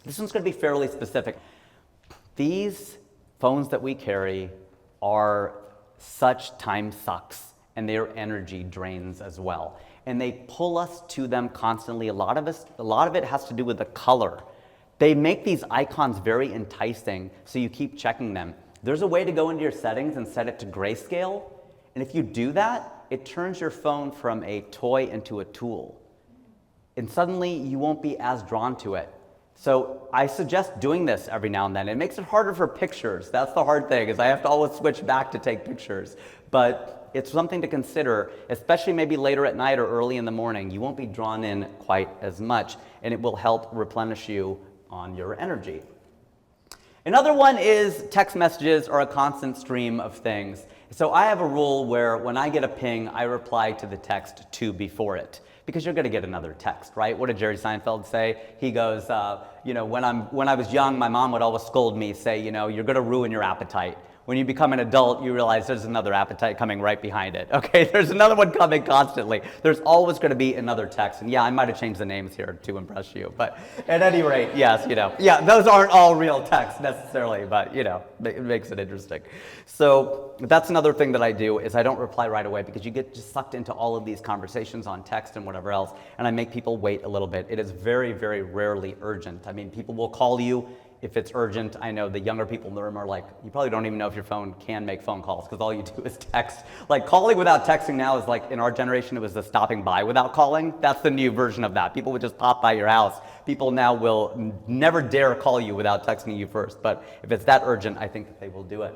This one's going to be fairly specific. These phones that we carry are such time sucks, and they're energy drains as well. And they pull us to them constantly. A lot of it has to do with the color. They make these icons very enticing, so you keep checking them. There's a way to go into your settings and set it to grayscale. And if you do that, it turns your phone from a toy into a tool. And suddenly you won't be as drawn to it. So I suggest doing this every now and then. It makes it harder for pictures. That's the hard thing, is I have to always switch back to take pictures. But it's something to consider, especially maybe later at night or early in the morning. You won't be drawn in quite as much, and it will help replenish you on your energy. Another one is text messages are a constant stream of things. So I have a rule where when I get a ping, I reply to the text to before it, because you're going to get another text, right? What did Jerry Seinfeld say? He goes, when I was young, my mom would always scold me, say, you're going to ruin your appetite. When you become an adult, you realize there's another appetite coming right behind it. Okay, there's another one coming constantly. There's always going to be another text. And yeah, I might have changed the names here to impress you. But at any rate, yes, yeah, those aren't all real texts necessarily, but it makes it interesting. So that's another thing that I do, is I don't reply right away, because you get just sucked into all of these conversations on text and whatever else, and I make people wait a little bit. It is very, very rarely urgent. I mean, people will call you if it's urgent. I know the younger people in the room are like, you probably don't even know if your phone can make phone calls, because all you do is text. Like, calling without texting now is like, in our generation, it was the stopping by without calling. That's the new version of that. People would just pop by your house. People now will never dare call you without texting you first. But if it's that urgent, I think that they will do it.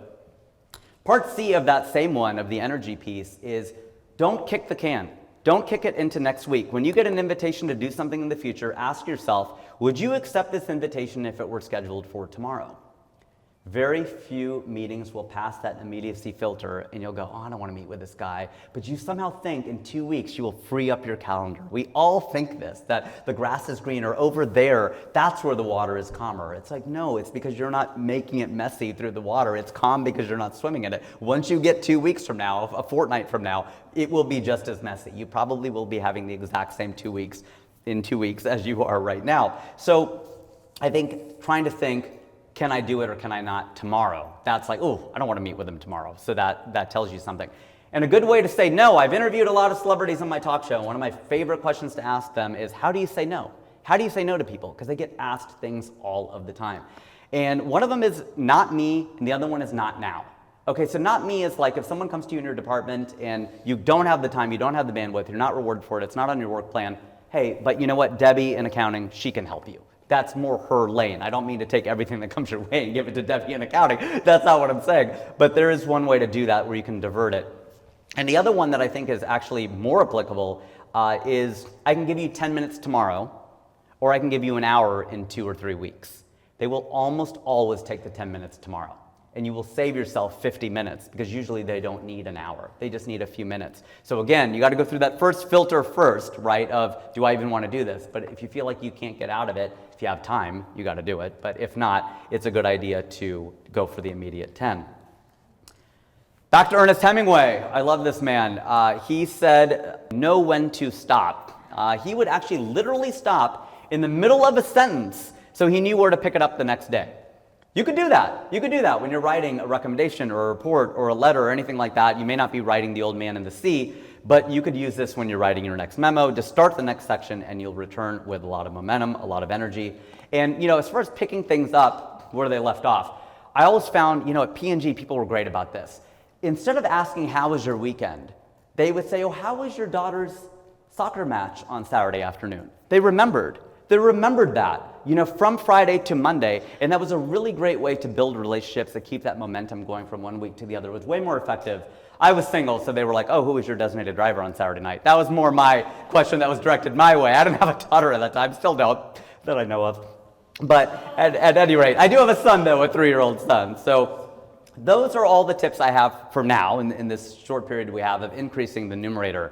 Part C of that same one, of the energy piece, is don't kick the can. Don't kick it into next week. When you get an invitation to do something in the future, ask yourself, would you accept this invitation if it were scheduled for tomorrow? Very few meetings will pass that immediacy filter, and you'll go, I don't want to meet with this guy. But you somehow think in 2 weeks you will free up your calendar. We all think this, that the grass is greener over there. That's where the water is calmer. It's like, no, it's because you're not making it messy through the water. It's calm because you're not swimming in it. Once you get 2 weeks from now, a fortnight from now, it will be just as messy. You probably will be having the exact same 2 weeks in 2 weeks as you are right now. So I think trying to think, can I do it or can I not tomorrow? That's like, oh, I don't want to meet with them tomorrow. So that tells you something. And a good way to say no, I've interviewed a lot of celebrities on my talk show. One of my favorite questions to ask them is, how do you say no? How do you say no to people? Because they get asked things all of the time. And one of them is not me, and the other one is not now. Okay, so not me is like if someone comes to you in your department and you don't have the time, you don't have the bandwidth, you're not rewarded for it, it's not on your work plan. Hey, but you know what, Debbie in accounting, she can help you. That's more her lane. I don't mean to take everything that comes your way and give it to Debbie in accounting. That's not what I'm saying. But there is one way to do that where you can divert it. And the other one that I think is actually more applicable is I can give you 10 minutes tomorrow, or I can give you an hour in 2 or 3 weeks. They will almost always take the 10 minutes tomorrow. And you will save yourself 50 minutes, because usually they don't need an hour. They just need a few minutes. So again, you got to go through that first filter first, right, of do I even want to do this? But if you feel like you can't get out of it, if you have time, you got to do it. But if not, it's a good idea to go for the immediate 10. Back to Ernest Hemingway. I love this man. He said, know when to stop. He would actually literally stop in the middle of a sentence so he knew where to pick it up the next day. You could do that. You could do that when you're writing a recommendation or a report or a letter or anything like that. You may not be writing the old man in the sea, but you could use this when you're writing your next memo to start the next section, and you'll return with a lot of momentum, a lot of energy. And as far as picking things up where they left off, I always found, at P&G, people were great about this. Instead of asking, how was your weekend? They would say, oh, how was your daughter's soccer match on Saturday afternoon? They remembered that, from Friday to Monday, and that was a really great way to build relationships, to keep that momentum going from one week to the other. It was way more effective. I was single, so they were like, oh, who was your designated driver on Saturday night? That was more my question that was directed my way. I didn't have a daughter at that time, still don't, that I know of. But at any rate, I do have a son, though, a 3-year-old son. So those are all the tips I have for now in this short period we have of increasing the numerator.